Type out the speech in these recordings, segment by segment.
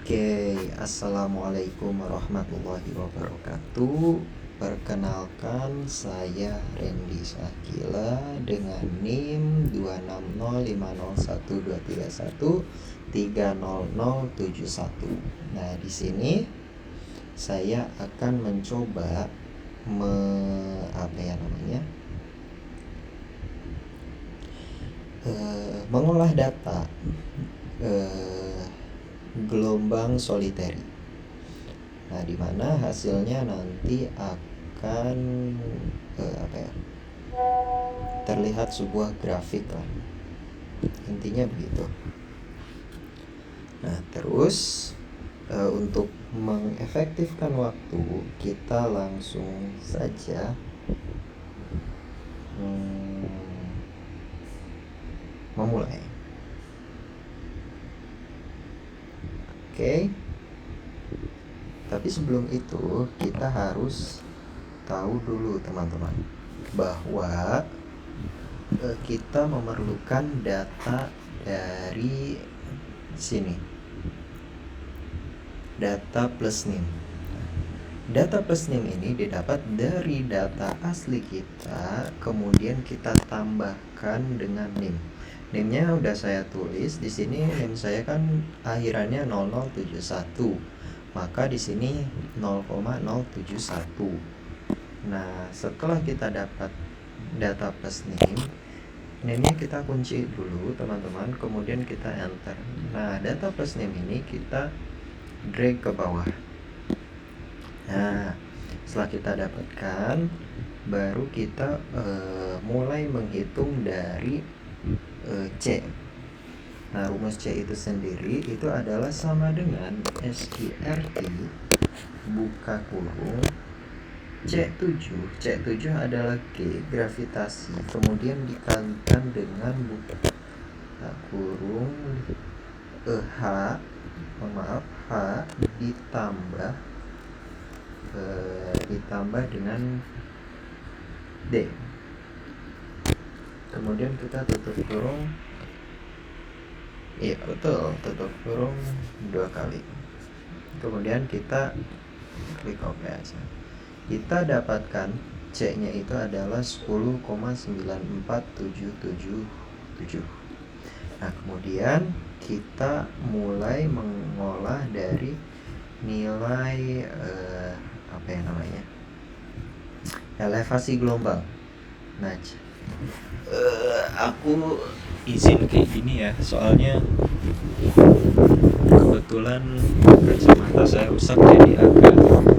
Oke, assalamualaikum warahmatullahi wabarakatuh. Perkenalkan, saya Randy Sakila dengan NIM 260501231300071. Nah, di sini saya akan mencoba mengolah data gelombang soliteri. Nah, di mana hasilnya nanti akan terlihat sebuah grafik lah. Intinya begitu. Nah, terus untuk mengefektifkan waktu, kita langsung saja memulai. Oke. Tapi sebelum itu kita harus tahu dulu teman-teman bahwa kita memerlukan data dari sini. Data plus NIM. Data plus NIM ini didapat dari data asli kita, kemudian kita tambahkan dengan NIM. NIM-nya udah saya tulis di sini. NIM saya kan akhirannya 0071. Maka di sini 0,071. Nah, setelah kita dapat data plus NIM, NIM-nya kita kunci dulu teman-teman, kemudian kita enter. Nah, data plus NIM ini kita drag ke bawah. Nah, setelah kita dapatkan, baru kita mulai menghitung dari C. Nah, rumus C itu sendiri itu adalah sama dengan SQRT buka kurung C7. C7 adalah G, gravitasi, kemudian dikalikan dengan buka kurung H ditambah dengan D. Kemudian kita tutup kurung. Iya betul, tutup kurung 2 kali. Kemudian kita klik OK aja. Kita dapatkan C-nya itu adalah 10,94777. Nah, kemudian kita mulai mengolah dari nilai elevasi gelombang. Nah, aku izin kayak gini ya, soalnya kebetulan kacamata saya rusak jadi agak kurang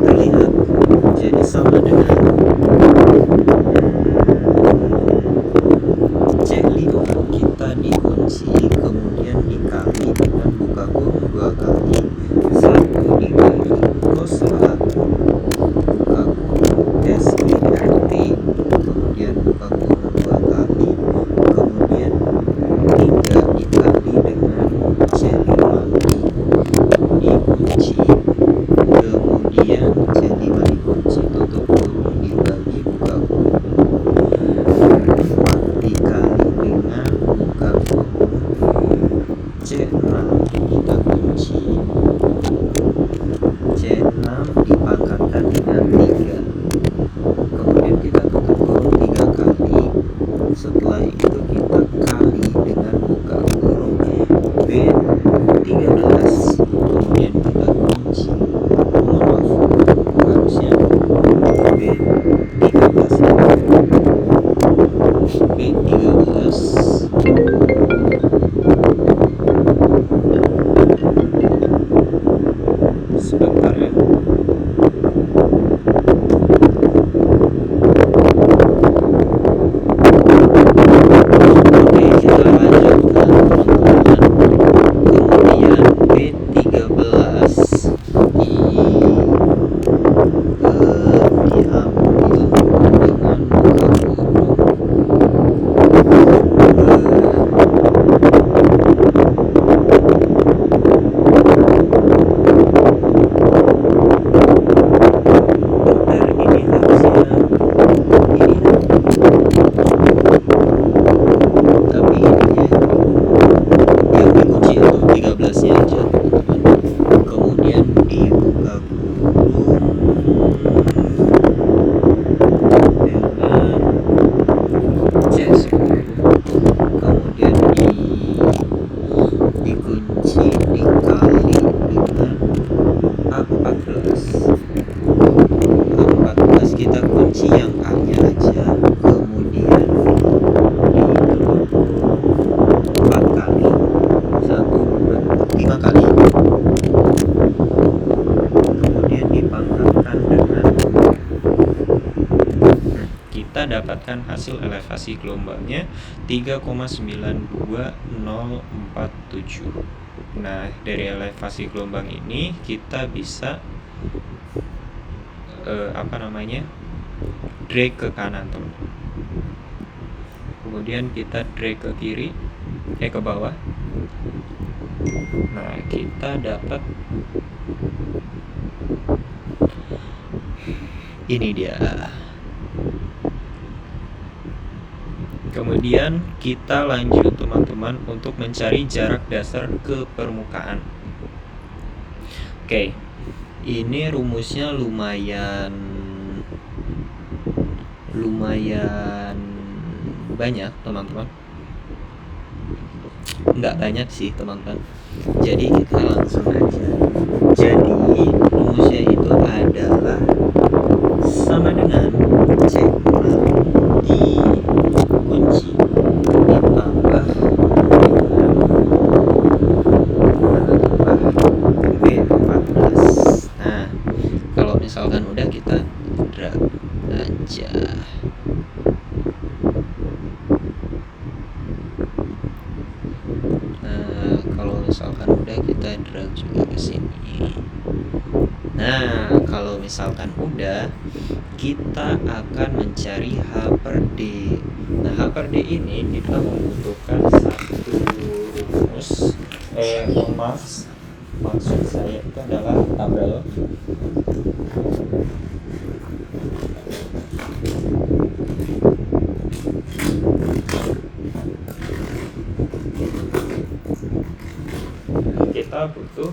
terlihat. Jadi sama dengan C5 kita dikunci, kemudian dikali dengan buka kurung 2 kali 1 dibagi cos 1 buka kurung SQRT, kemudian buka kurung 2 kali, kemudian 3 dikali dengan C5 dikunci, kemudian C5 dikunci, tutup kurung, dibagi buka kurung 4 dikali dengan buka kurung C6 kita kunci, C6 dipangkatkan dengan 3, kemudian kita tutup kurung 3 kali. Setelah itu kita kali dengan buka kurung B13, kemudian kita kunci. Harusnya B13 sebentar ya. Oke, kita lanjutkan teman-teman. Kemudian B13 kali, kemudian dipangkatkan dengan kita dapatkan hasil elevasi gelombangnya 3,92047. Nah, dari elevasi gelombang ini kita bisa drag ke kanan, teman. Kemudian kita drag ke kiri, ke bawah. Nah, kita dapat ini dia. Kemudian kita lanjut, teman-teman, untuk mencari jarak dasar ke permukaan. Oke, ini rumusnya lumayan banyak, teman-teman. Nggak banyak sih, teman-teman. Jadi kita langsung aja. Jadi rumusnya itu adalah sama dengan C dikunci ditambah B14. Nah, kalau misalkan udah, kita drag aja. Nah, kalau misalkan udah, kita drag juga ke sini. Nah, kalau misalkan udah, kita akan mencari H per D. Nah, H per D ini kita membutuhkan satu rumus. Maksud saya itu adalah tabel. Kita butuh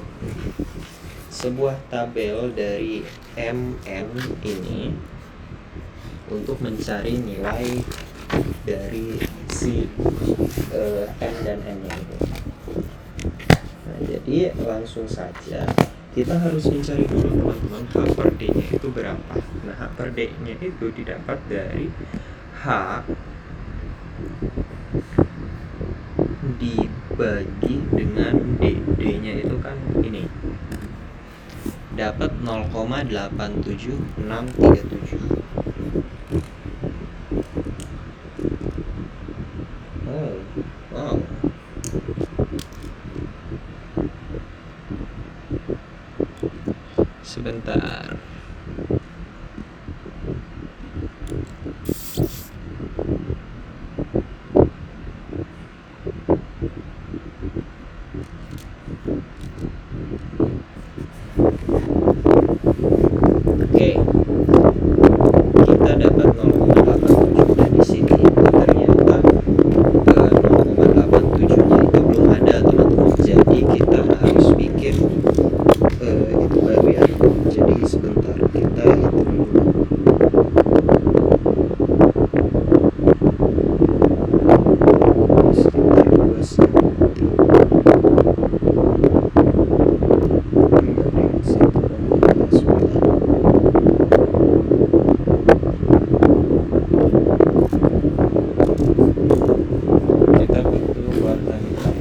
sebuah tabel dari MN ini untuk mencari nilai dari si M dan N itu. Nah, jadi langsung saja kita harus mencari dulu, teman-teman, H per D-nya itu berapa. Nah, H per D-nya itu didapat dari H dibagi dengan D. D-nya itu kan ini, dapat 0,87637. Wow. Sebentar. Oke. Kita dapat 0,87 dan di sini ternyata 0,87-nya itu belum ada, teman-teman. Jadi kita harus bikin itu baru ya. Jadi sebentar, kita hitung dulu. Sekitar 2 cm. Kita butuh warna hitam.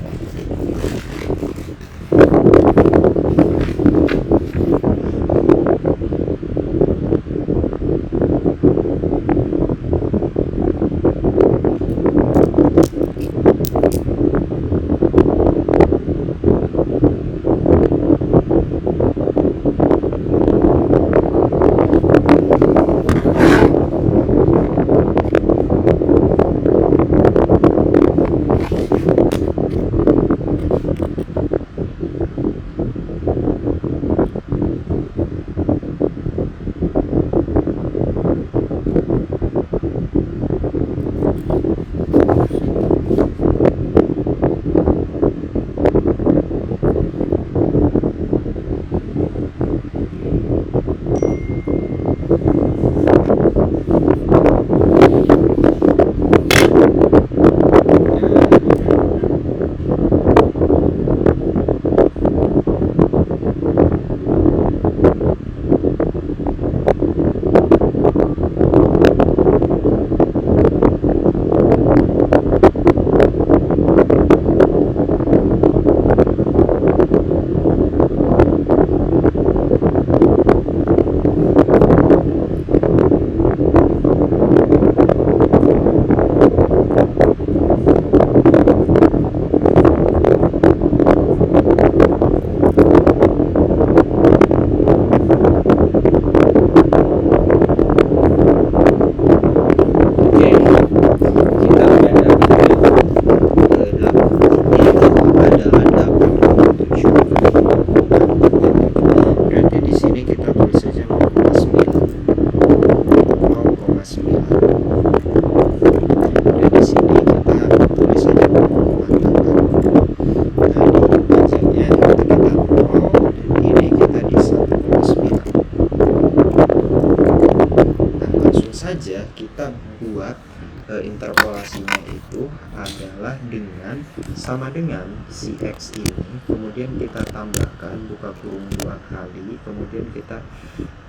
sama dengan si X ini, kemudian kita tambahkan buka kurung 2 kali, kemudian kita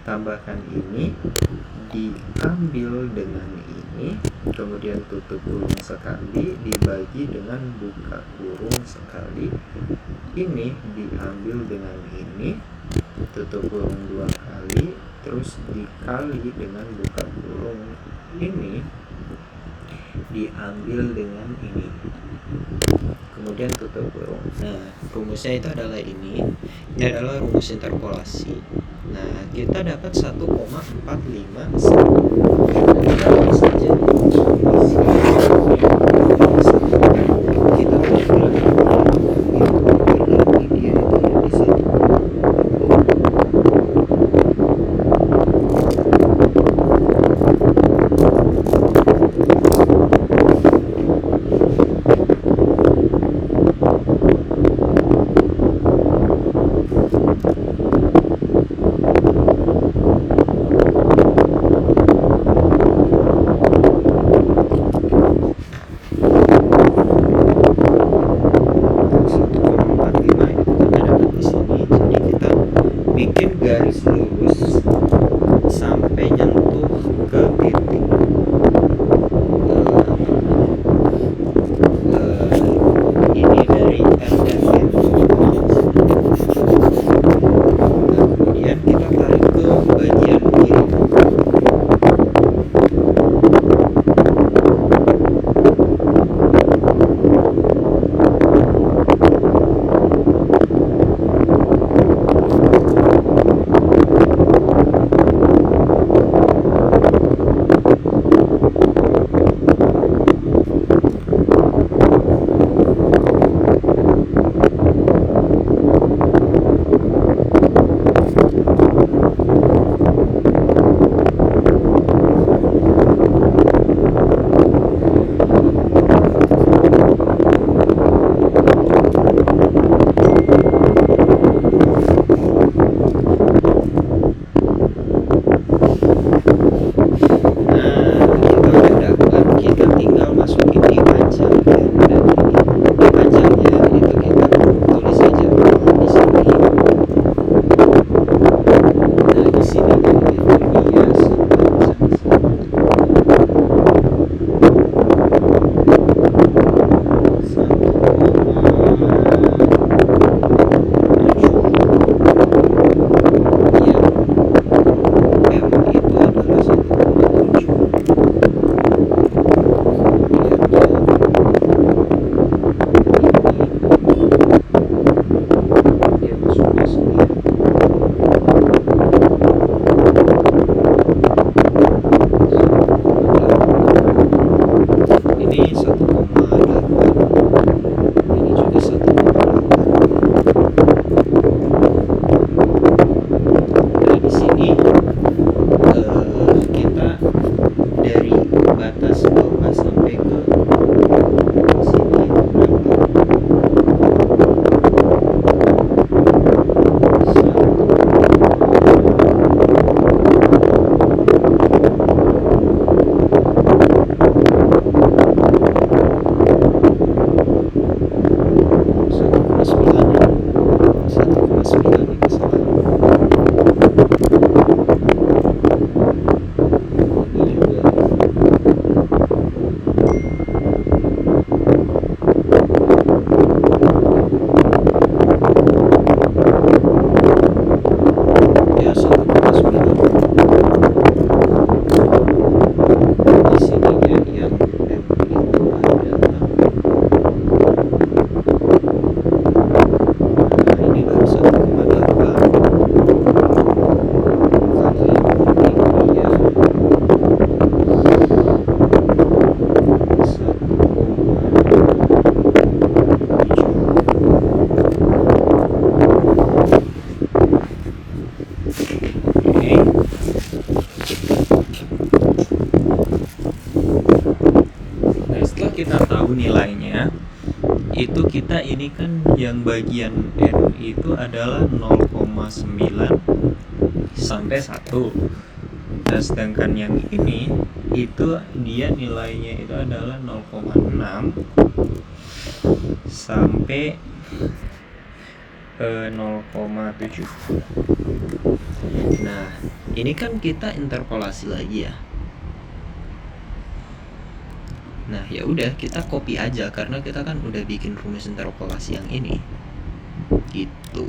tambahkan ini, diambil dengan ini, kemudian tutup kurung sekali, dibagi dengan buka kurung sekali, ini diambil dengan ini, tutup kurung 2 kali, terus dikali dengan buka kurung ini, diambil dengan ini, kemudian tutup kurung. Nah, rumusnya itu adalah ini adalah rumus interpolasi. Nah, kita dapat 1,451. Kita tulis saja kita berarti dia itu ada di sini. Garis lurus sampai nyentuh ke titik ini dari R dan N. Nah, kemudian kita tarik ke bagian kiri. Nilainya itu kita ini kan yang bagian N itu adalah 0,9 sampai 1. Nah, sedangkan yang ini itu dia nilainya itu adalah 0,6 sampai 0,7. Nah, ini kan kita interpolasi lagi ya. Nah, ya udah kita copy aja karena kita kan udah bikin rumus interpolasi yang ini. Gitu.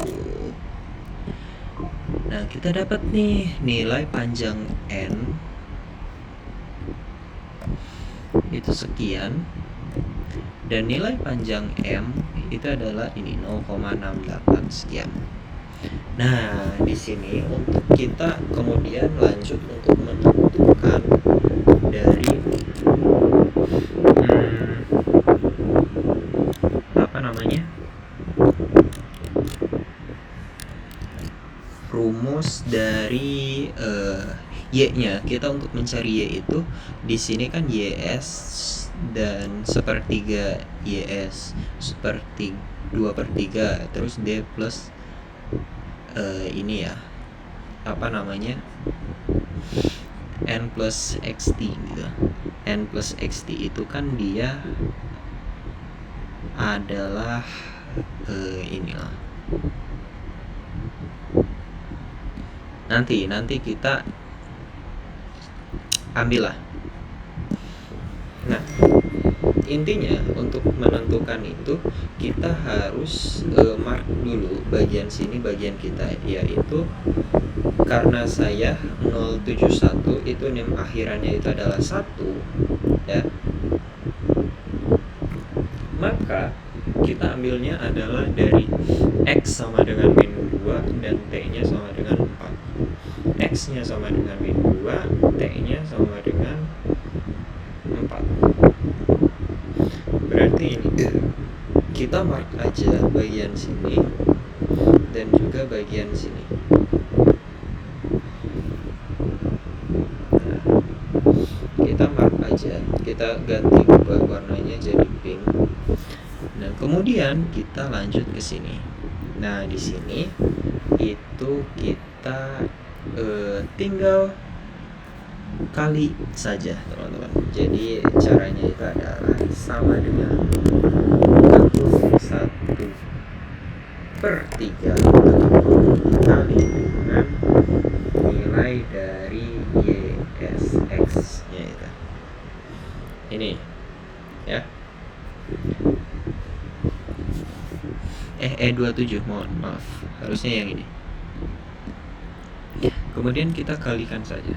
Nah, kita dapat nih nilai panjang n itu sekian dan nilai panjang m itu adalah ini 0,68 sekian. Nah, di sini untuk kita kemudian lanjut untuk menentukan dari rumus dari y-nya. Kita untuk mencari y itu di sini kan ys dan sepertiga ys seperti 2/3 terus d plus ini ya n plus xt gitu. N plus xt itu kan dia adalah inilah nanti kita ambil lah. Nah, intinya untuk menentukan itu kita harus mark dulu bagian sini, bagian kita, yaitu karena saya 071 itu nim akhirannya itu adalah 1 ya, maka kita ambilnya adalah dari x sama dengan min 2 dan t nya sama dengan 4. X nya sama dengan min 2, t nya sama dengan 4. Berarti ini kita mark aja bagian sini dan juga bagian sini. Nah, kita mark aja, kita ganti ubah warnanya jadi pink. Nah, kemudian kita lanjut ke sini. Nah, di sini itu kita tinggal kali saja, teman-teman. Jadi caranya itu adalah sama dengan 1/3 kali dengan nilai dari ysx nya itu. Ini ya. 27, maaf, harusnya yang ini. Kemudian kita kalikan saja.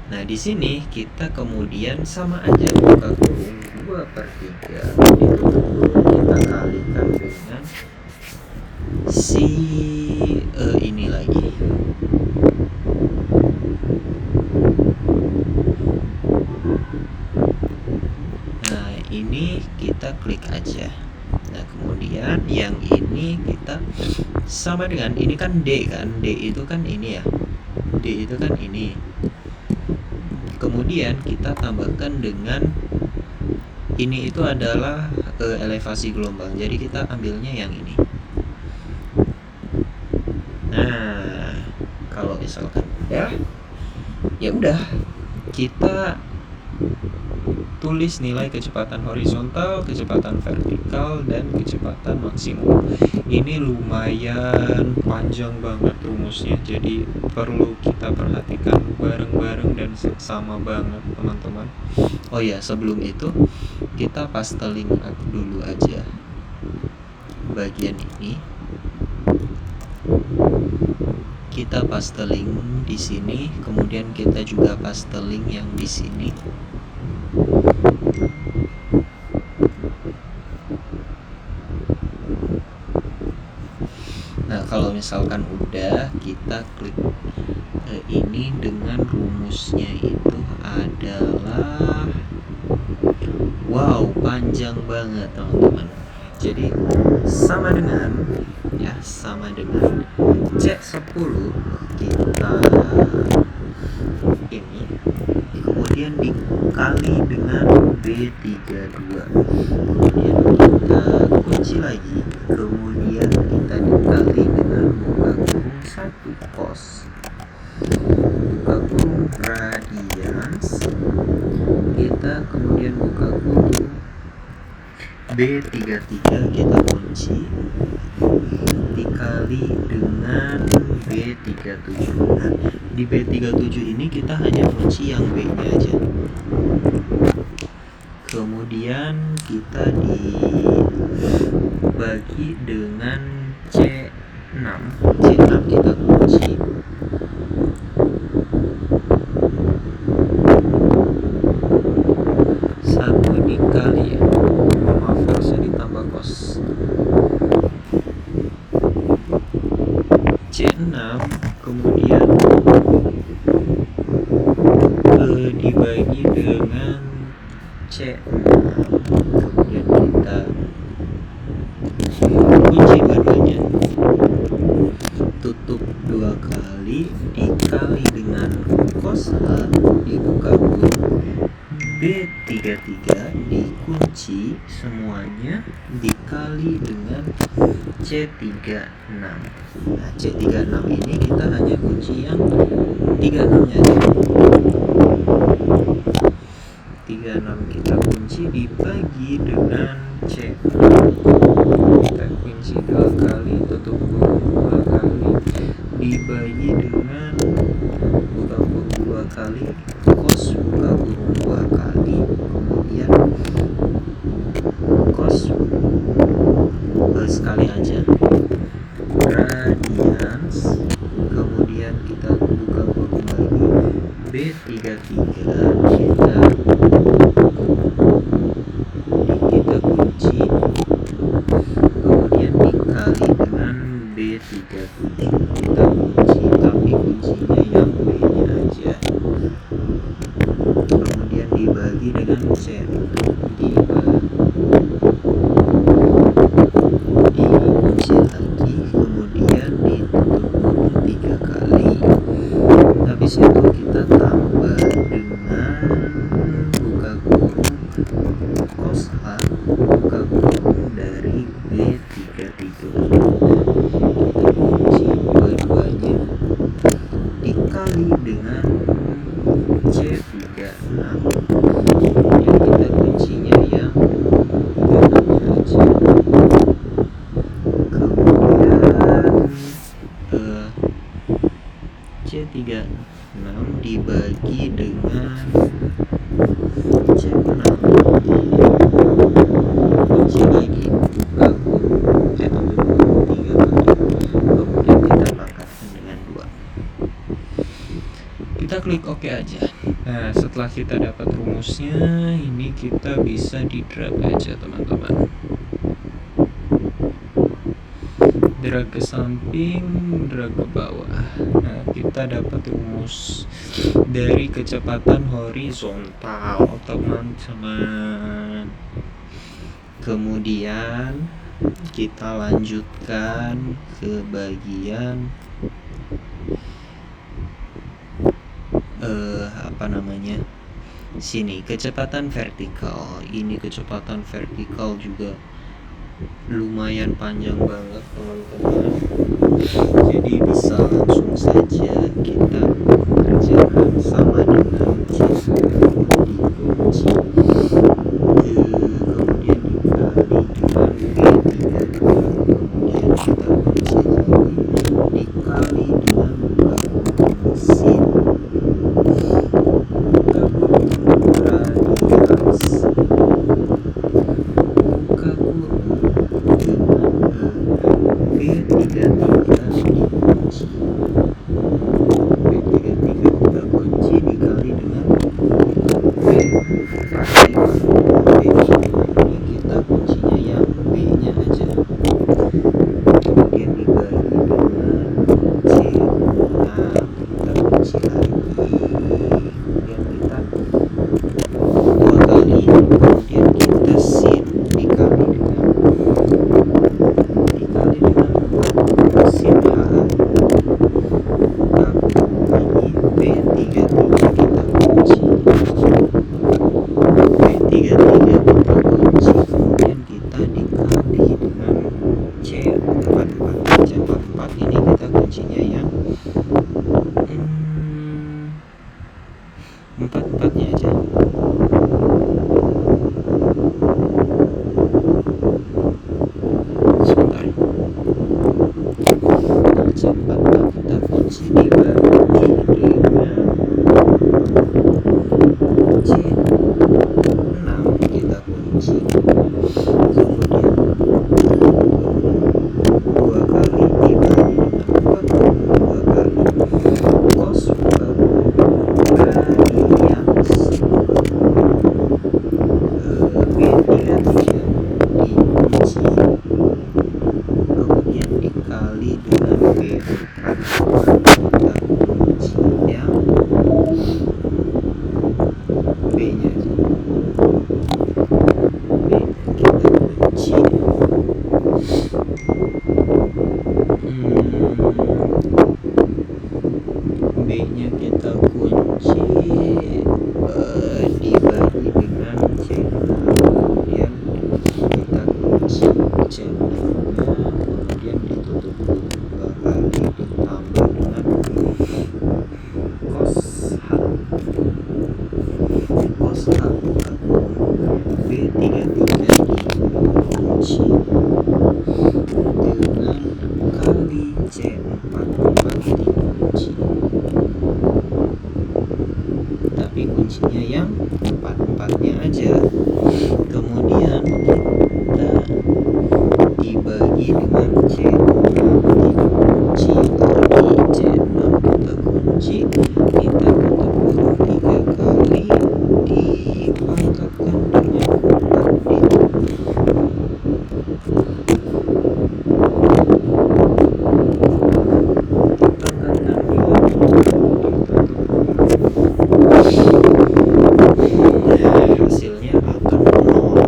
Nah, di sini kita kemudian sama aja buka kurung 2/3 itu kita kalikan dengan si ini lagi. Nah, ini kita klik aja. Nah, kemudian yang ini kita sama dengan ini kan D kan. D itu kan ini ya. D itu kan ini. Kemudian kita tambahkan dengan ini itu adalah elevasi gelombang. Jadi kita ambilnya yang ini. Nah, kalau misalkan ya udah kita tulis nilai kecepatan horizontal, kecepatan vertikal, dan kecepatan maksimum. Ini lumayan panjang banget rumusnya, jadi perlu kita perhatikan bareng-bareng dan sama banget, teman-teman. Oh ya, sebelum itu kita pasteling dulu aja bagian ini. Kita pasteling di sini, kemudian kita juga pasteling yang di sini. Nah, kalau misalkan udah, kita klik ini dengan rumusnya itu adalah wow, panjang banget, teman-teman. Jadi sama dengan C10 kita ini kemudian dikali dengan B32, kemudian kita kunci lagi, kemudian kita dikali dengan buka kurung 1 cos, buka kurung radians, kita kemudian buka kurung B33 kita kunci dikali dengan B37. Nah, di B37 ini kita hanya kunci yang B-nya aja. Kemudian kita dibagi dengan C6. C6 kita kunci satu dikali, maaf harusnya ditambah kos, C6 kemudian dibagi dengan C6, kemudian kita kunci dua-duanya, tutup 2 kali dikali dengan cos H dibuka kurung B33 dikunci semuanya dikali dengan C36. Nah, C36 ini kita hanya kunci yang 36 nya aja. 36 kita kunci dibagi dengan C6, kita kunci 2 kali, tutup kurung 2 kali dibagi dengan buka kurung 2 kali, cos buka kurung 2 kali, kemudian cos sekali aja, radians, kemudian kita buka kurung lagi, B33 kita kunci, kemudian dikali dengan B37 kita kunci, tapi kuncinya yang B-nya aja, kemudian dibagi dengan C, dikunci lagi, kemudian ditutup kurung 3 kali. Habis itu kita tambah dengan buka kurung cos H buka kurung dari B33, kita kunci dua-duanya dikali dengan C36, kemudian kita kuncinya yang 36 aja, kemudian C36 dibagi dengan C6 kunci lagi, buka kurung, tutup kurung 3 kali, kemudian kita pangkatkan dengan 2, kita klik OK aja. Nah, setelah kita dapat rumusnya, ini kita bisa di drag aja teman-teman, drag ke samping, drag ke bawah. Nah, kita dapat rumus dari kecepatan horizontal teman-teman. Kemudian kita lanjutkan ke bagian sini, kecepatan vertikal. Ini kecepatan vertikal juga lumayan panjang banget teman-teman, jadi bisa langsung saja kita kerjakan sama dengan C dikunci, kemudian dikali dengan B33, kemudian kita kunci lagi dikali dengan buka kurung sin, buka kurung radians, buka kurung dengan B33 dikunci, B33 kita kunci dikali dengan B kita kunci yang B-nya aja. B-nya kita kunci. B-nya kita kunci dibagi dengan C6, kemudian kita kunci C6-nya, kemudian ditutup 2 kali ditambah dengan cos H. Cos H buka kurung B33 dikunci dengan kali C4 dikunci, tapi kuncinya yang 4-4-nya aja. Kemudian kita dibagi dengan C6 dikunci lagi, C6 kita kunci, kita tutup kurung 3 kali dipangkatkan dengan 4 hasilnya akan 0.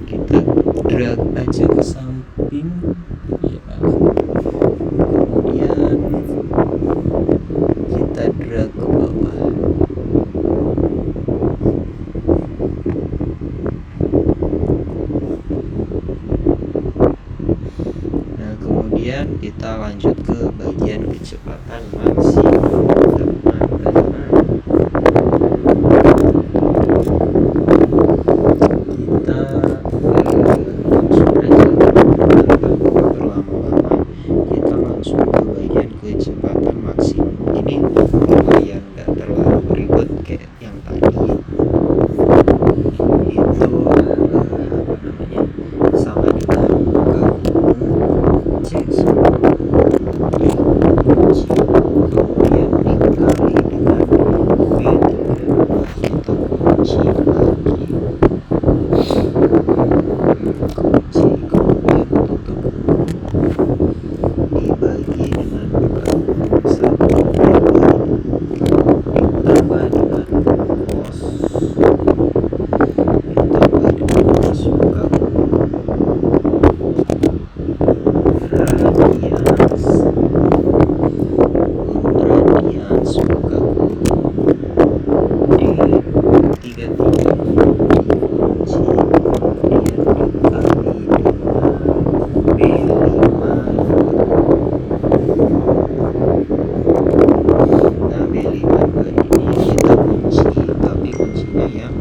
Kita drag aja ke samping ya, kemudian kita drag ke bawah. Nah, kemudian kita lanjut ke bagian kecepatan maksimum, teman-teman. Kita langsung aja tanpa berlama-lama, kita langsung ke bagian kecepatan maksimum. Ini lumayan gak terlalu ribet kayak yang tadi. Itu sama dengan buka kurung C10 dikunci, kemudian dikali dengan B32 kita kunci lagi, kunci, kemudian tutup kurung dibagi dengan buka kurung 1 ditambah dengan cos, ditambah dengan cos buka kurung radians, radians buka kurung D33 dikunci, kemudian dikali dengan B52. Nah, B52 ini kita kunci, tapi kuncinya yang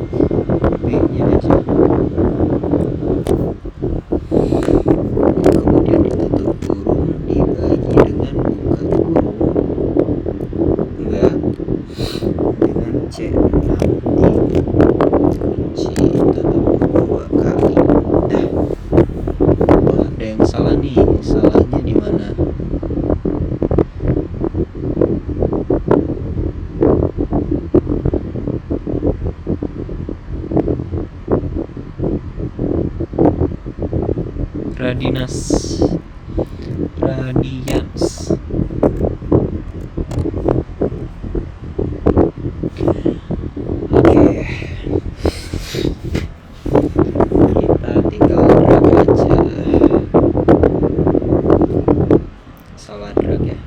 B-nya aja. Kemudian ditutup kurung dibagi dengan buka kurung enggak, dengan C6 dikunci, tutup kurung 2 kali. Wah, ada yang salah nih. Salahnya di mana? Radians. Oke. Kita tinggal drag aja. Salah drag ya.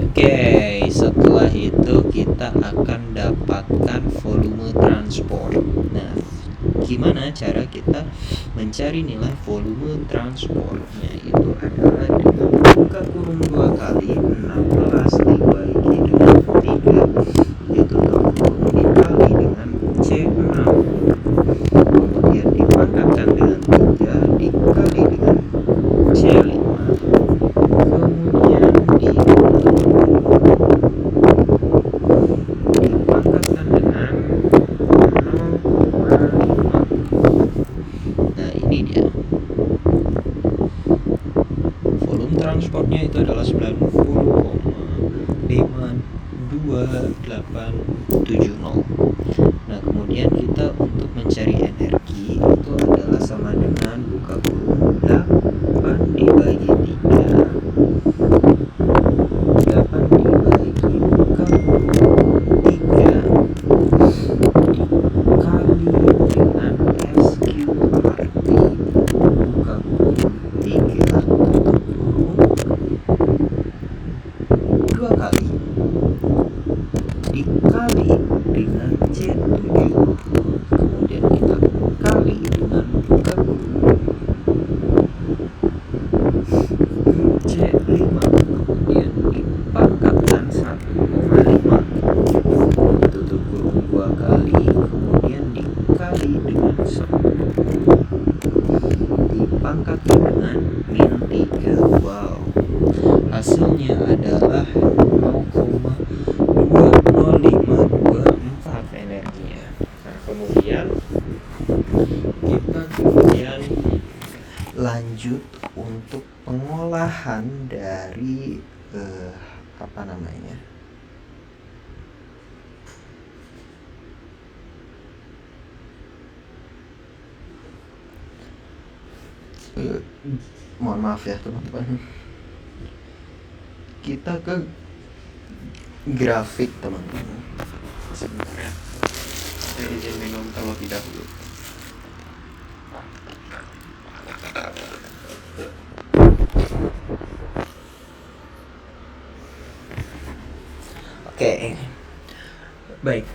Oke, setelah itu kita akan dapatkan volume transport. Nah, gimana cara kita mencari nilai volume transportnya? Itu adalah dengan buka kurung 2 kali, 16 dibagi dengan 3, ditutup kurung dikali dengan C6, kemudian dipangkatkan dengan 3 dikali dengan C5, kemudian dipangkatkan dengan 0,5. Nah, ini dia volume transportnya, itu adalah 90,52 dengan 10 dipangkatkan dengan min 3. Wow, hasilnya adalah 0,20524 energinya. Nah, kemudian kita lanjut untuk pengolahan dari apa namanya, mohon maaf ya teman-teman, kita ke grafik teman-teman. Sebentar ya, saya izin minum terlebih dahulu. Oke, baik,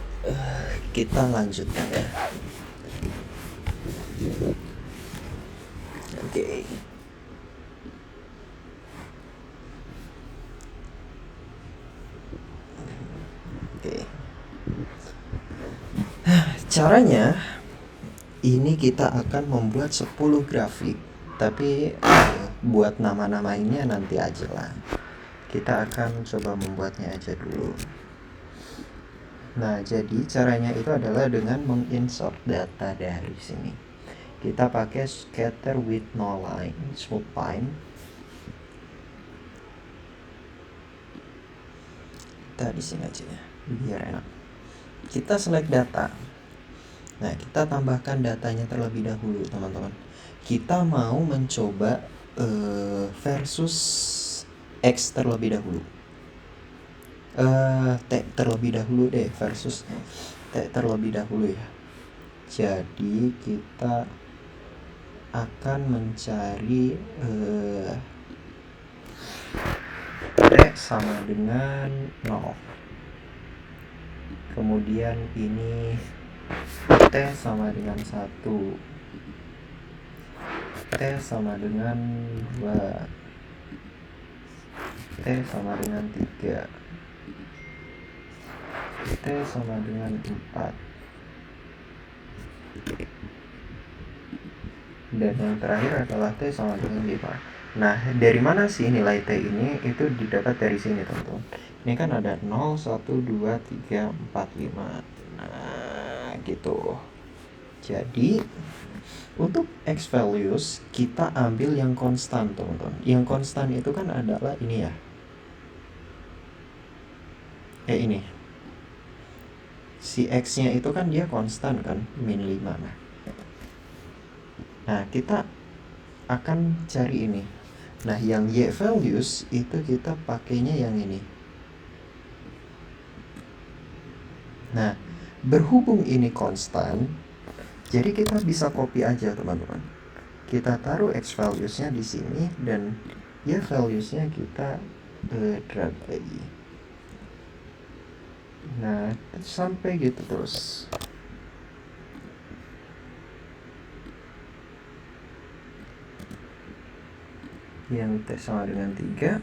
kita lanjutkan ya. Oke. Caranya ini kita akan membuat 10 grafik, tapi buat nama-namanya nanti aja lah. Kita akan coba membuatnya aja dulu. Nah, jadi caranya itu adalah dengan menginsert data dari sini. Kita pakai scatter with no line, smooth line. Kita di sini aja ya, biar enak. Kita select data. Nah, kita tambahkan datanya terlebih dahulu, teman-teman. Kita mau mencoba versus X terlebih dahulu. T terlebih dahulu deh, versus T terlebih dahulu ya. Jadi kita akan mencari T sama dengan 0. Kemudian ini T sama dengan 1, T sama dengan 2, T sama dengan 3, T sama dengan 4, dan yang terakhir adalah T sama dengan 5. Nah, dari mana sih nilai T ini? Itu didapat dari sini, teman-teman. Ini kan ada 0, 1, 2, 3, 4, 5. Nah, gitu. Jadi untuk X values kita ambil yang konstan, teman-teman. Yang konstan itu kan adalah ini ya, ini si X nya itu kan dia konstan kan, min 5. Nah, kita akan cari ini. Nah, yang Y values itu kita pakainya yang ini. Nah, berhubung ini konstan, jadi kita bisa copy aja, teman-teman. Kita taruh X values-nya di sini dan Y values-nya kita drag lagi. Nah, sampai gitu terus. Yang T sama dengan 3,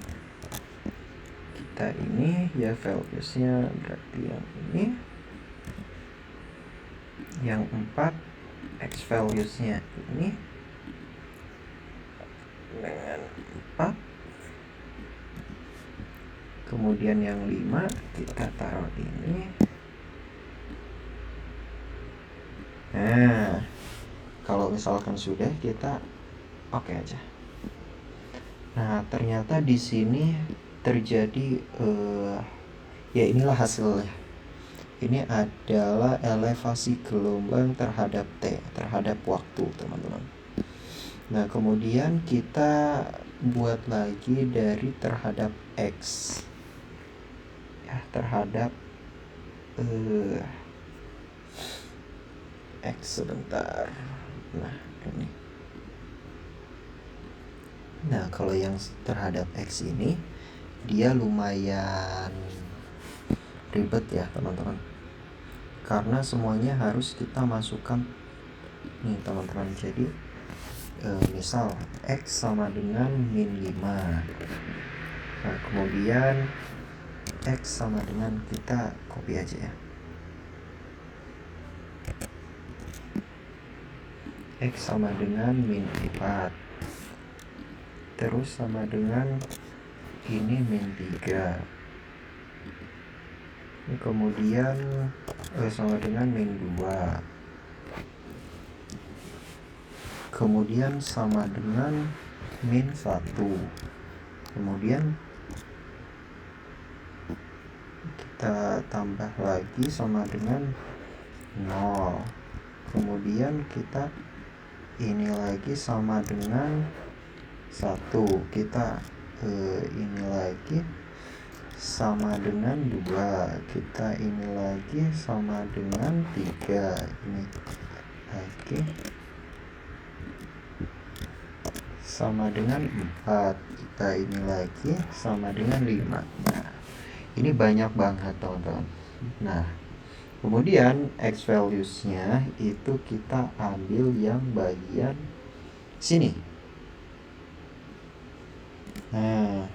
kita ini ya values-nya berarti yang ini. Yang 4 X values-nya ini dengan 4. Kemudian yang 5 kita taruh ini. Nah, kalau misalkan sudah, kita oke aja. Nah, ternyata di sini terjadi ya inilah hasilnya. Ini adalah elevasi gelombang terhadap T, terhadap waktu, teman-teman. Nah, kemudian kita buat lagi dari terhadap X ya, terhadap X sebentar. Nah, ini. Nah, kalau yang terhadap X ini dia lumayan ribet ya, teman-teman. Karena semuanya harus kita masukkan nih, teman-teman. Jadi misal X sama dengan min 5. Nah, kemudian X sama dengan, kita copy aja ya. X sama dengan min 4, terus sama dengan ini min 3, kemudian sama dengan min 2, kemudian sama dengan min 1, kemudian kita tambah lagi sama dengan 0, kemudian kita ini lagi sama dengan 1, kita ini lagi sama dengan 2, kita ini lagi sama dengan 3, ini lagi sama dengan 4, kita ini lagi sama dengan 5. Nah, ini banyak banget teman-teman. Nah, kemudian X values-nya itu kita ambil yang bagian sini. Nah,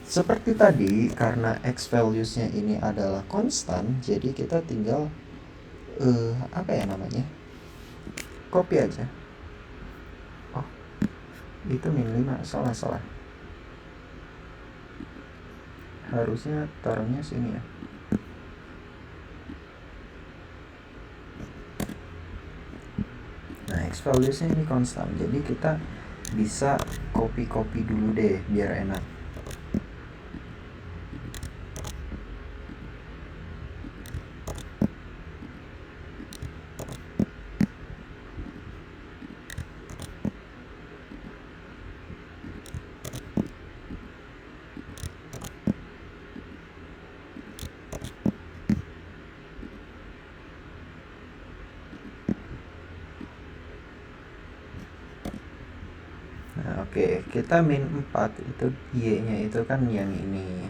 seperti tadi, karena X values-nya ini adalah konstan, jadi kita tinggal apa ya namanya, copy aja. Oh, itu min 5, salah. Harusnya taruhnya sini ya. Nah, X values-nya ini konstan, jadi kita bisa copy dulu deh biar enak. Nah, oke, kita min 4 itu Y-nya itu kan yang ini.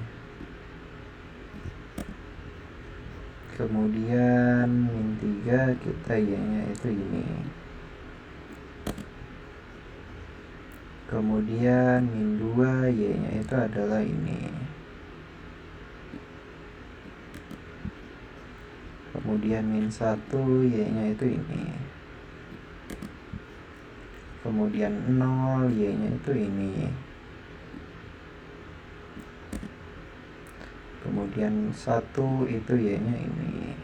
Kemudian min 3 kita Y-nya itu ini. Kemudian min 2 Y-nya itu adalah ini. Kemudian min 1 Y-nya itu ini. Kemudian 0 Y-nya itu ini. Kemudian 1 itu Y-nya ini.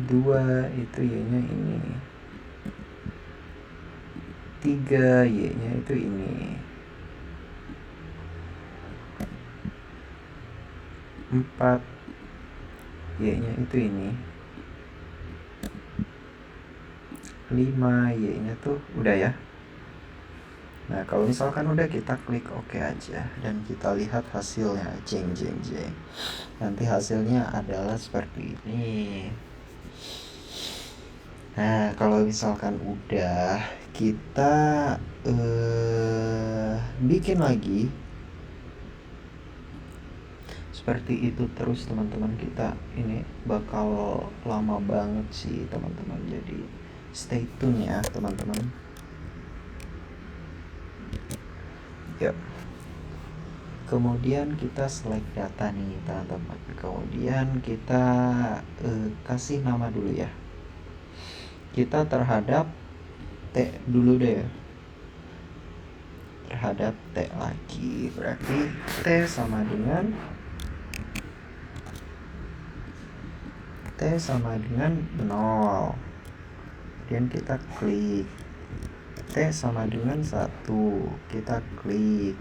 Dua itu Y-nya ini. 3 Y-nya itu ini. 4 Y-nya itu ini. 5 Y-nya tuh udah ya. Nah, kalau misalkan udah, kita klik OK aja dan kita lihat hasilnya. Jeng. Nanti hasilnya adalah seperti ini. Nah, kalau misalkan udah, kita bikin lagi seperti itu terus teman-teman. Kita ini bakal lama banget sih teman-teman, jadi stay tune ya teman-teman. Yuk. Kemudian kita select data nih teman-teman. Kemudian kita kasih nama dulu ya. Kita terhadap T dulu deh. Terhadap T lagi. Berarti T sama dengan 0. Kemudian kita klik. T sama dengan 1, kita klik.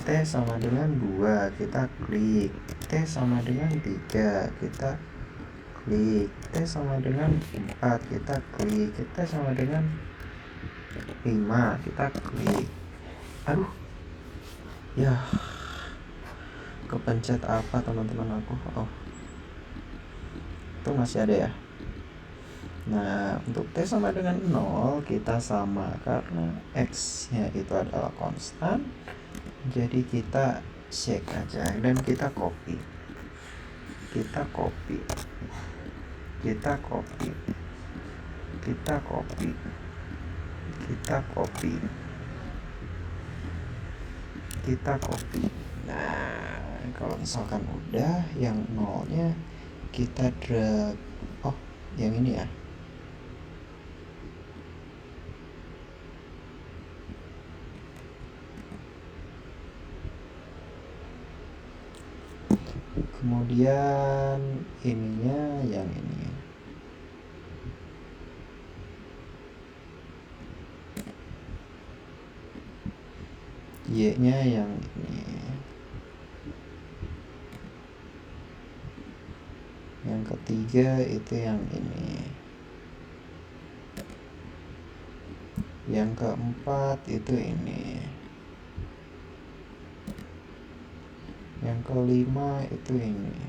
T sama dengan 2, kita klik. T sama dengan 3, kita klik. T sama dengan 4, kita klik. T sama dengan 5, kita klik. Aduh, ya, kepencet apa teman-teman aku? Oh, itu masih ada ya. Nah, untuk T sama dengan 0 kita sama, karena X nya itu adalah konstan, jadi kita check aja dan kita copy. Kita copy. Nah, kalau misalkan udah, yang 0-nya kita drag, oh yang ini ya, kemudian ininya yang ini, Y nya yang ini, yang ketiga itu yang ini, yang keempat itu ini, yang kelima itu ini.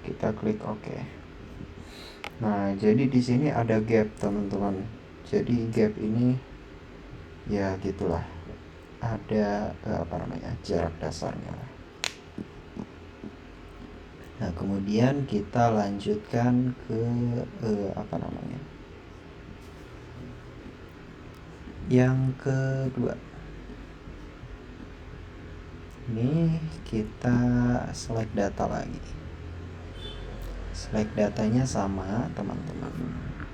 Kita klik OK. Nah, jadi di sini ada gap, teman-teman. Jadi gap ini ya gitulah. Ada jarak dasarnya. Nah, kemudian kita lanjutkan ke yang kedua. Ini kita select data lagi. Select datanya sama, teman-teman.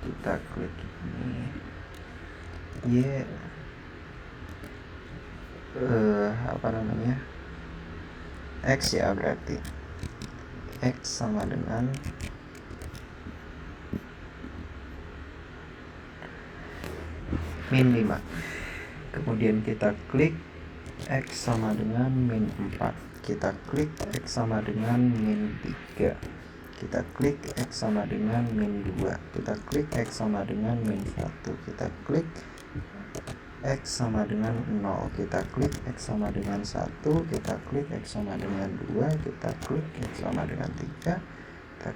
Kita klik ini. X ya, berarti X sama dengan min 5. Kemudian kita klik X sama dengan min 4. Kita klik X sama dengan min 3. Kita klik X sama dengan min 2. Kita klik X sama dengan min 1. Kita klik X sama dengan 0. Kita klik X sama dengan 1. Kita klik X sama dengan 2. Kita klik X sama dengan 3. Kita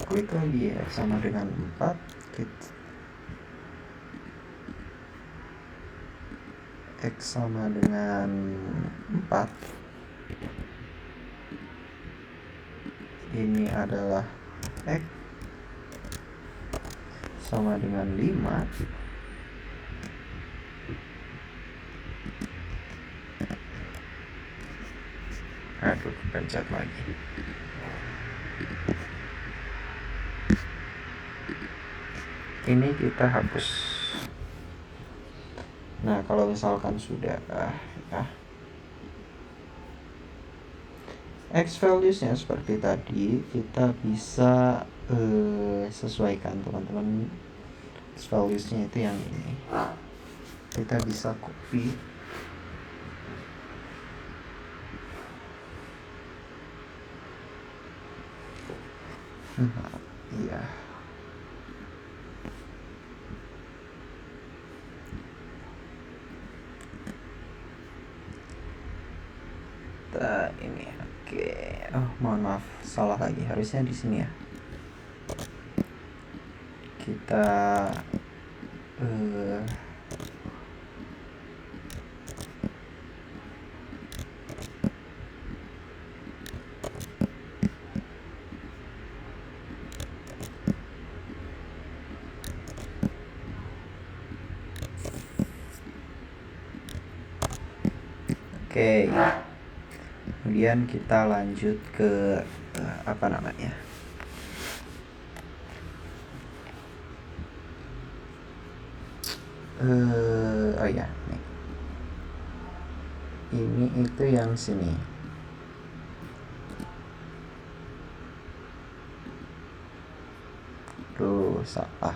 klik lagi X sama dengan 4. X sama dengan 4. Ini adalah X sama dengan 5. Aduh, pencet lagi. Ini kita hapus. Nah, kalau misalkan sudah ya, X values-nya seperti tadi, kita bisa sesuaikan, teman-teman. X values-nya itu yang ini. Kita bisa copy. Iya. Ini oke. Oh, mohon maaf, salah lagi. Harusnya di sini ya. Kita Oke. Kemudian kita lanjut ke oh ya, nih. Ini itu yang sini. Tuh, salah.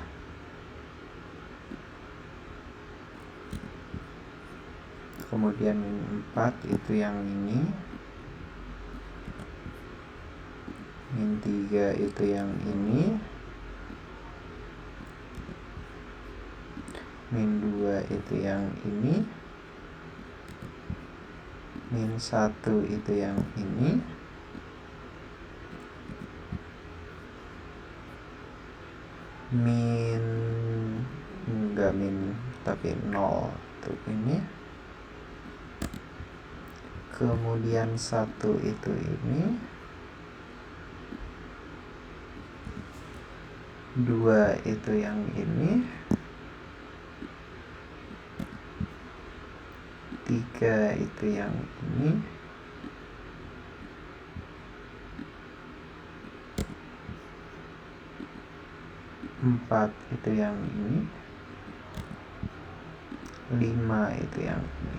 Kemudian 4 itu yang ini. Min 3 itu yang ini. Min 2 itu yang ini. Min 1 itu yang ini. Tapi 0 itu ini. Kemudian 1 itu ini. 2 itu yang ini. 3 itu yang ini, 4 itu yang ini, 5 itu yang ini.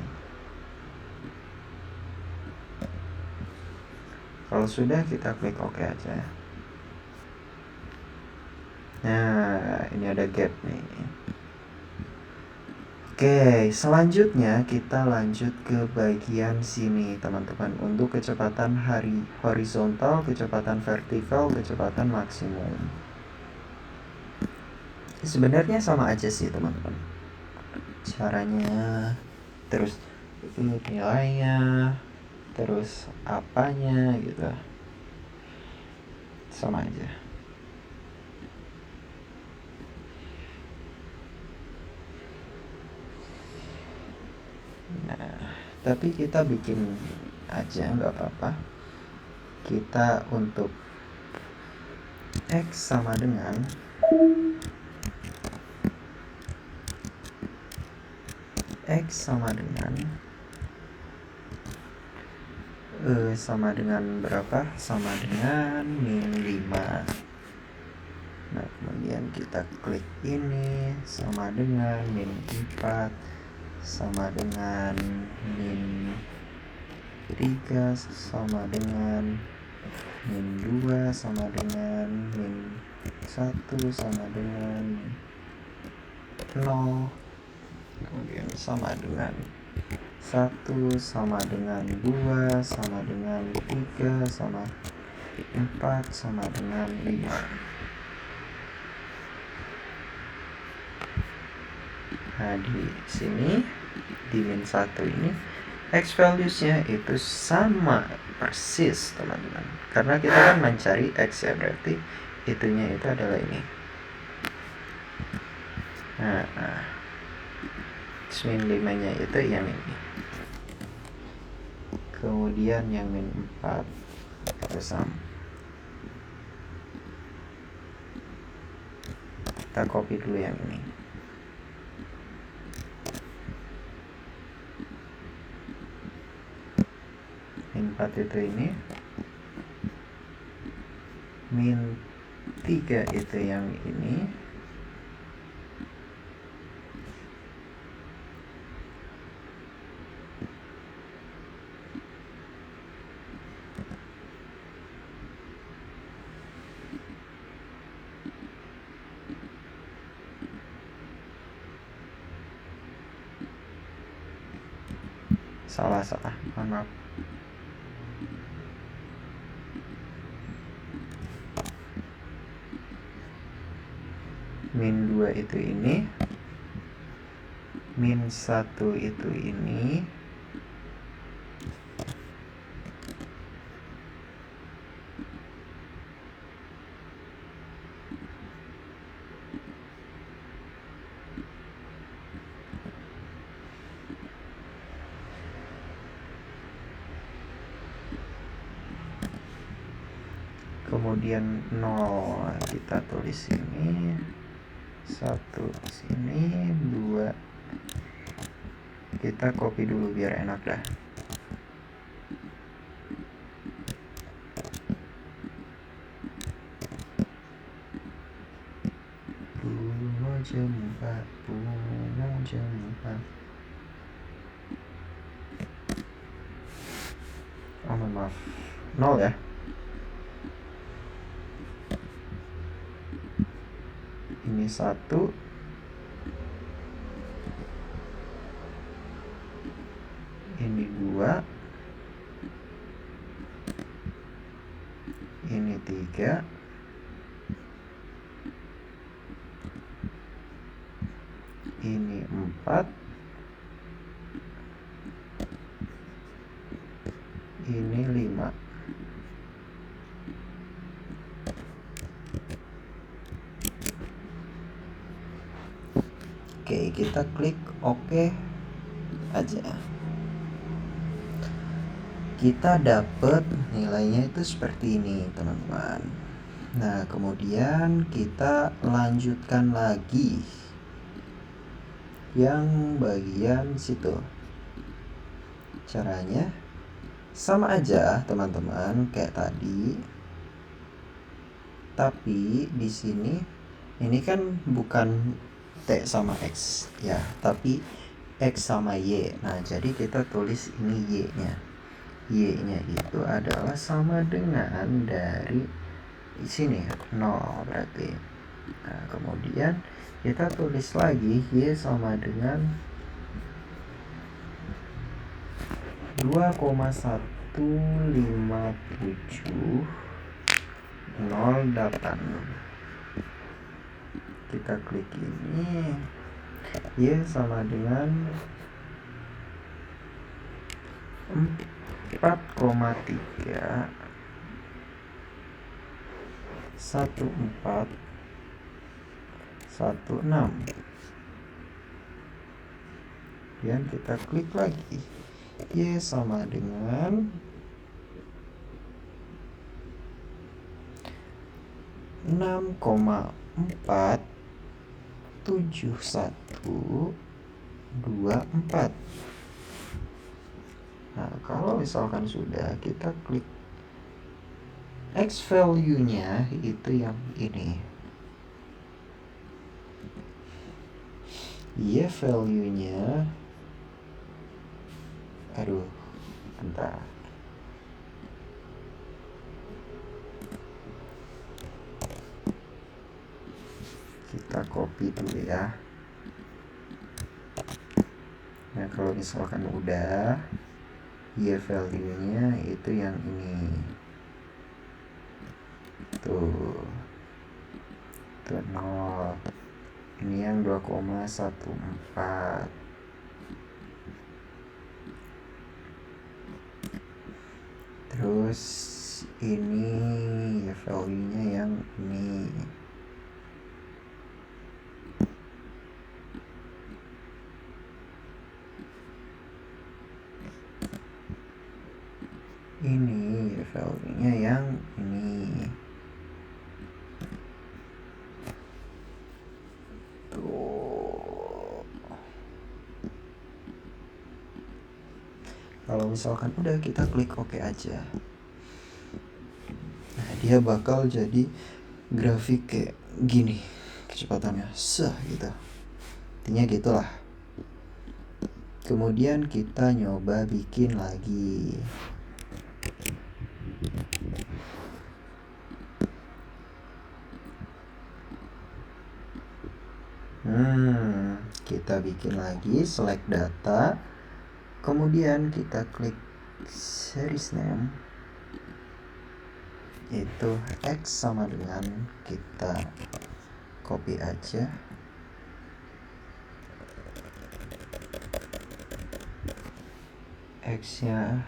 Kalau sudah, kita klik OK aja. Nah, ini ada gap nih. Oke, selanjutnya kita lanjut ke bagian sini teman-teman, untuk kecepatan horizontal, kecepatan vertikal, kecepatan maksimum. Sebenarnya sama aja sih teman-teman caranya, terus nilainya, terus apanya gitu, sama aja. Nah, tapi kita bikin aja, nggak apa-apa. Kita untuk X sama dengan sama dengan berapa? Sama dengan min 5. Nah, kemudian kita klik ini, sama dengan min 4, sama dengan min 3, sama dengan min 2, sama dengan min 1, sama dengan 0, kemudian sama dengan 1, sama dengan 2, sama dengan 3, sama 4, sama dengan 5. Nah, di sini di min 1 ini X values-nya itu sama persis teman-teman, karena kita kan mencari X ya, berarti itunya itu adalah ini. Nah, min 5 nya itu yang ini, kemudian yang min 4 itu sama. Kita copy dulu yang ini. Min 4 itu ini, min 3 itu yang ini, salah, maaf. Min 2 itu ini, min 1 itu ini, kemudian 0 kita tulis ini, 1 sini, 2 kita copy dulu biar enak dah. Jam 4. Oh, maaf, 0 ya. Ini 1, ini 2, ini 3, ini 4, ini 5. Oke, kita klik OK aja. Kita dapat nilainya itu seperti ini teman-teman. Nah, kemudian kita lanjutkan lagi yang bagian situ. Caranya sama aja teman-teman kayak tadi, tapi di sini ini kan bukan T sama X ya, tapi X sama Y. Nah, jadi kita tulis ini Y-nya. Y-nya itu adalah sama dengan dari sini 0 berarti. Nah, kemudian kita tulis lagi Y sama dengan 2,15708. Kita klik ini, Y sama dengan 4,31416. Kemudian kita klik lagi, Y sama dengan 6,47124. Nah, kalau misalkan sudah, kita klik X value-nya itu yang ini. Y value-nya, bentar. Kita copy dulu ya. Nah, kalau misalkan udah, Y value-nya itu yang ini. Tuh 0. Ini yang 2,14. Terus ini ya value-nya yang ini. Ini value-nya yang ini. Tuh. Kalau misalkan udah, kita klik OK aja. Nah, dia bakal jadi grafik kayak gini kecepatannya, gitu. Intinya gitulah. Kemudian kita nyoba bikin lagi. Kita bikin lagi, select data, kemudian kita klik series name, itu X sama dengan, kita copy aja, X-nya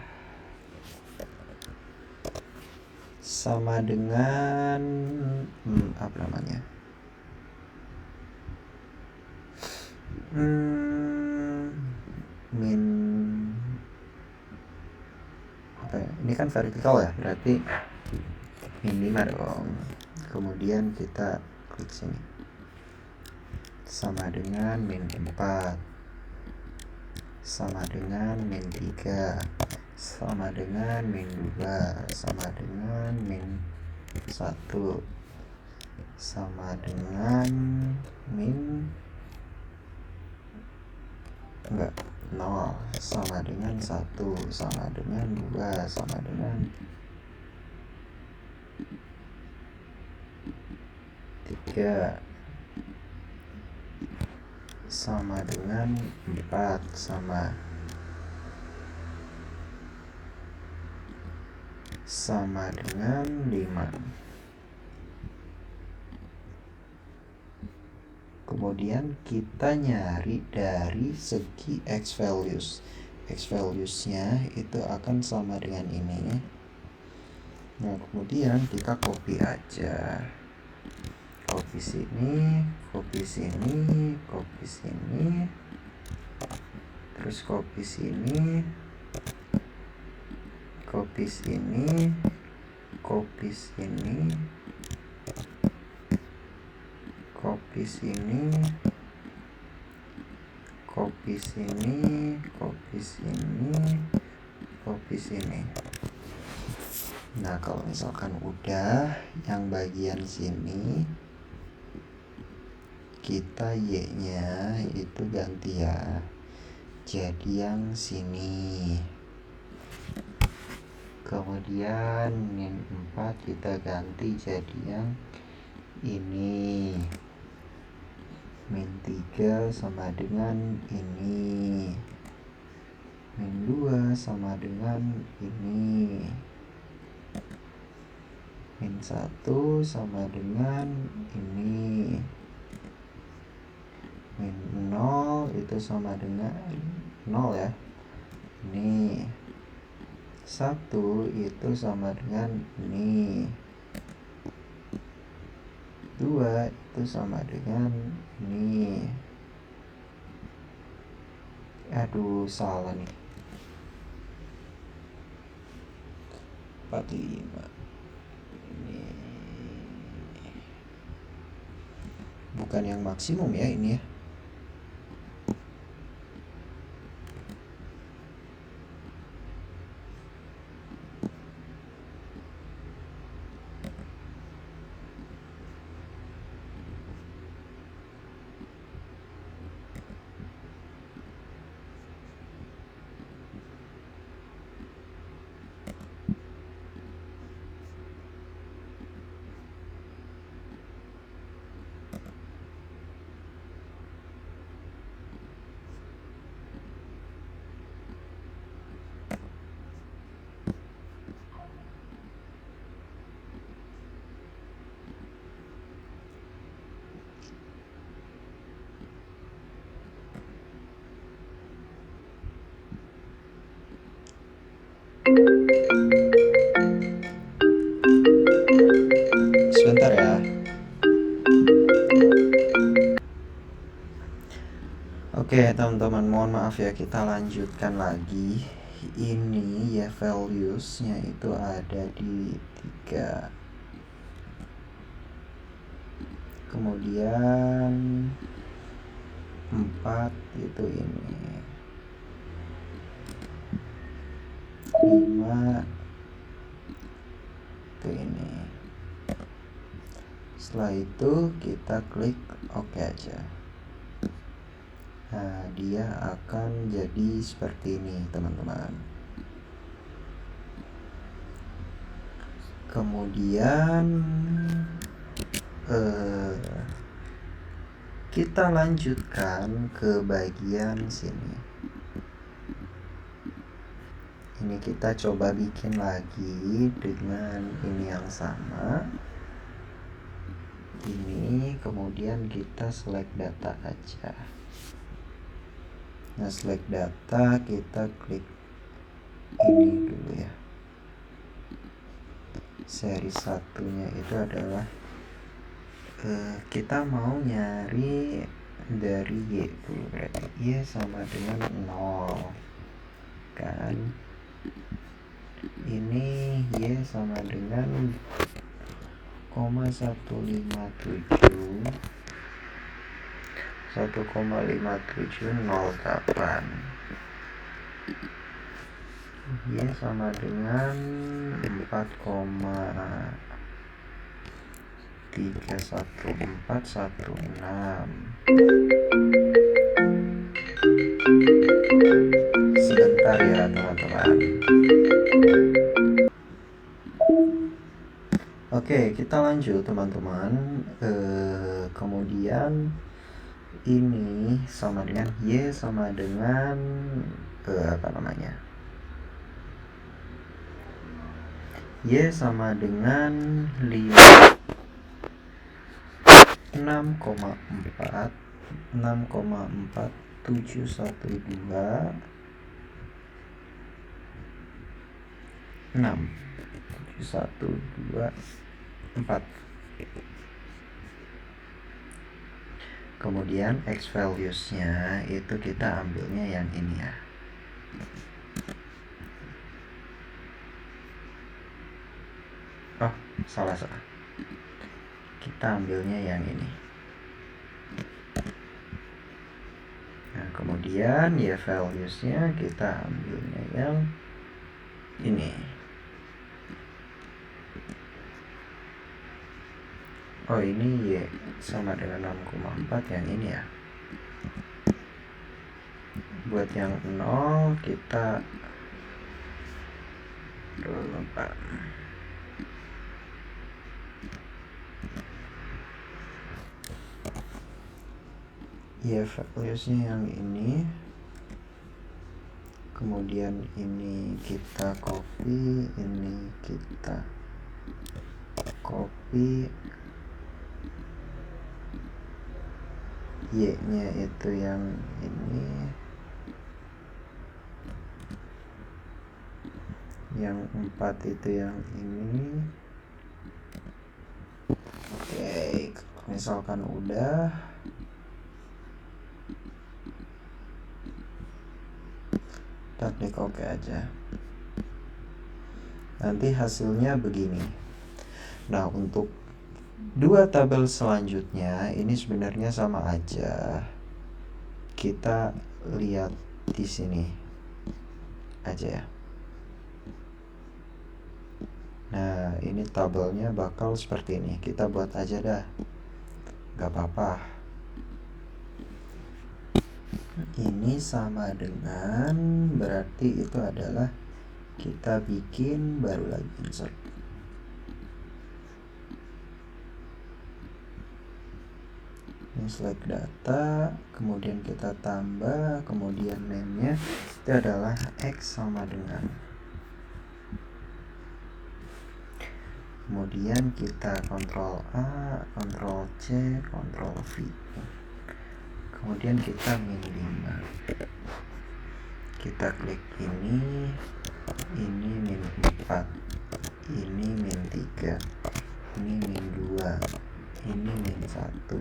sama dengan apa namanya, min apa ya? Ini kan vertikal ya, berarti min 5 dong. Kemudian kita klik sini, sama dengan min 4, sama dengan min 3, sama dengan min 2, sama dengan min 1, sama dengan min 0, sama dengan 1, sama dengan 2, sama dengan 3, sama dengan 4, sama dengan 5. Kemudian kita nyari dari segi X values. X values-nya itu akan sama dengan ini. Nah, kemudian kita copy aja. Copy sini, copy sini, copy sini. Terus copy sini, copy sini, copy sini, copy sini, copy sini, copy sini, copy sini. Nah, kalau misalkan udah, yang bagian sini kita Y-nya itu ganti ya, jadi yang sini. Kemudian min 4 kita ganti jadi yang ini. Min 3 sama dengan ini. Min 2 sama dengan ini. Min 1 sama dengan ini. Min 0 itu sama dengan 0 ya. Ini 1 itu sama dengan ini. 2 itu sama dengan ini. Aduh, salah nih. 45. Ini bukan yang maksimum ya ini ya. Sebentar ya. Oke teman-teman, mohon maaf ya, kita lanjutkan lagi. Ini ya values-nya itu ada di 3. Kemudian 4 itu ini. 5 itu ini. Setelah itu kita klik OK aja. Nah, dia akan jadi seperti ini teman-teman. Kemudian kita lanjutkan ke bagian sini. Ini kita coba bikin lagi dengan ini yang sama. Ini kemudian kita select data aja. Nah, select data, kita klik ini dulu ya. Seri satunya itu adalah kita mau nyari dari Y dulu, berarti Y sama dengan 0 kan. Ini Y sama dengan 1,157 1,5708. Y sama dengan 4,31416. Sebentar ya teman-teman. Oke, kita lanjut teman-teman. Kemudian ini sama dengan Y sama dengan Y sama dengan 6,4 6,4712 67124. Kemudian X values-nya itu kita ambilnya yang ini ya. Oh, salah. Kita ambilnya yang ini. Nah, kemudian ya values-nya kita ambilnya yang ini. Oh, ini Y sama dengan 6,4 yang ini ya. Buat yang 0 kita lupa. Y valuesnya yang ini. Kemudian ini kita copy, ini kita copy. Y-nya itu yang ini. Yang 4 itu yang ini. Oke, misalkan udah, kita klik OK aja. Nanti hasilnya begini. Nah, untuk dua tabel selanjutnya ini sebenarnya sama aja. Kita lihat di sini aja ya. Nah, ini tabelnya bakal seperti ini. Kita buat aja dah, gak apa-apa. Ini sama dengan, berarti itu adalah kita bikin baru lagi insert. Ini select data, kemudian kita tambah, kemudian name-nya itu adalah X sama dengan. Kemudian kita Ctrl A, Ctrl C, Ctrl V. Kemudian kita min 5. Kita klik ini min 4, ini min 3, ini min 2, ini min 1,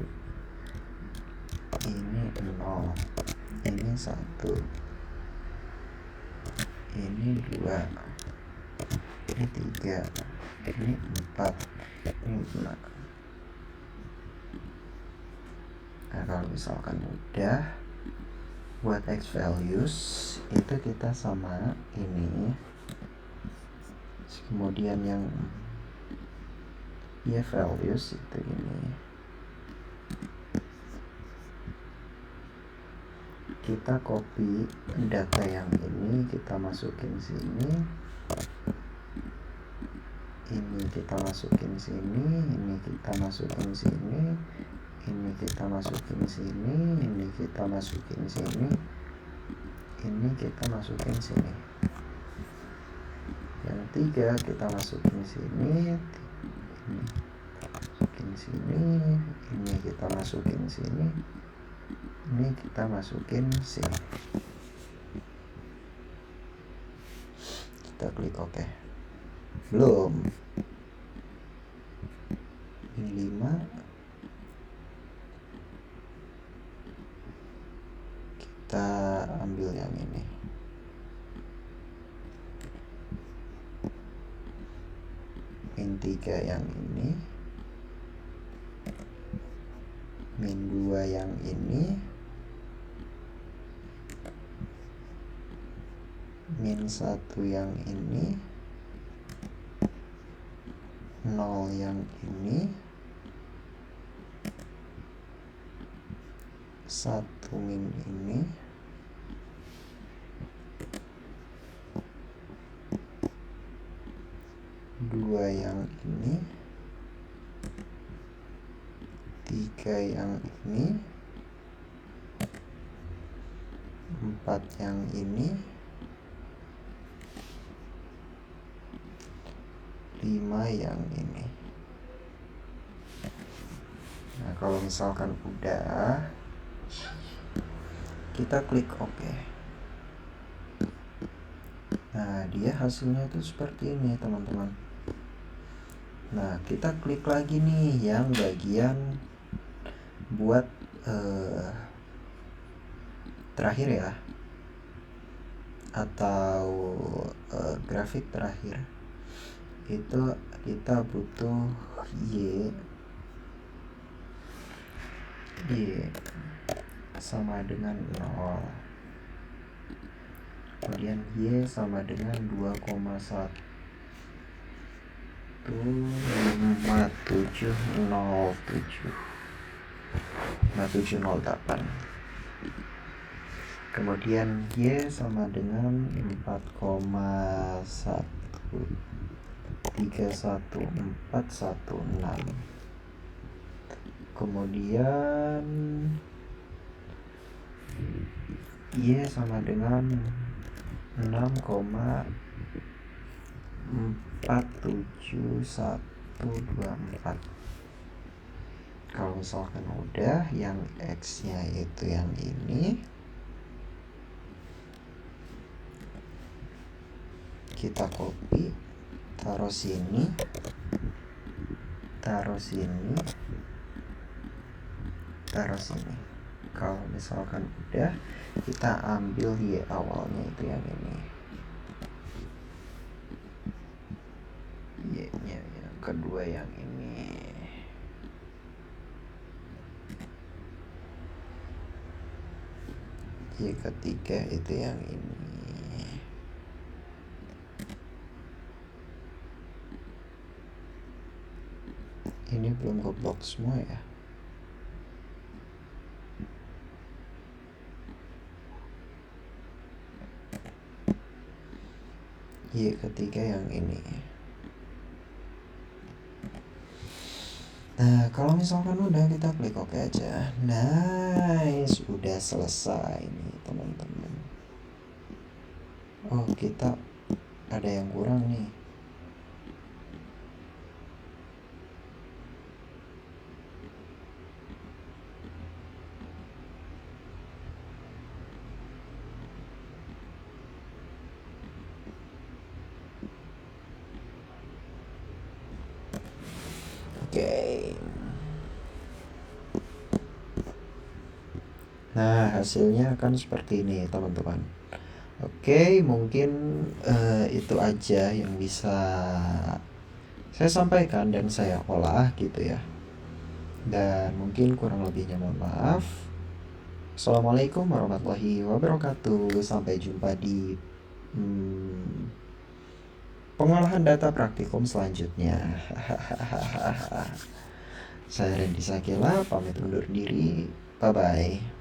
ini 0, ini 1, ini 2, ini 3, ini 4, ini 5. Nah, kalau misalkan udah, buat X values itu kita sama ini. Kemudian yang Y values itu ini. Kita copy data yang ini, kita masukin sini. Ini kita masukin sini, ini kita masukin sini, ini kita masukin sini, ini kita masukin sini, ini kita masukin sini. Yang 3 kita masukin sini, ini masukin sini, ini kita masukin sini, ini kita masukin sini. Kita klik OK. Belum. Ini 5. Kita ambil yang ini. Min 3 yang ini. Min 2 yang ini. Min 1 yang ini. 0 yang ini. 1 min ini. 2 yang ini. 3 yang ini. 4 yang ini. 5 yang ini. Nah, kalau misalkan udah, kita klik OK. Nah, dia hasilnya itu seperti ini, teman-teman. Nah, kita klik lagi nih yang bagian buat terakhir ya, atau grafik terakhir. Itu kita butuh Y sama dengan 0. kemudian Y sama dengan 2,15708, kemudian Y sama dengan 4,131,416, kemudian Y sama dengan 6,47124. Kalau misalkan udah, yang X nya itu yang ini, kita copy, taruh sini, taruh sini. Kalau misalkan udah, kita ambil Y awalnya itu yang ini, Y nya yang kedua yang ini, Y ketiga itu yang ini. Ini belum keblok semua ya. Y ketiga yang ini. Nah, kalau misalkan udah, kita klik OK aja. Nice, udah selesai nih teman-teman. Oh, kita ada yang kurang nih. Oke. Nah, hasilnya akan seperti ini teman-teman. Oke, mungkin itu aja yang bisa saya sampaikan dan saya olah gitu ya. Dan mungkin kurang lebihnya mohon maaf. Assalamualaikum warahmatullahi wabarakatuh. Sampai jumpa di pengolahan data praktikum selanjutnya. Saya Randy Sakila, pamit undur diri. Bye-bye.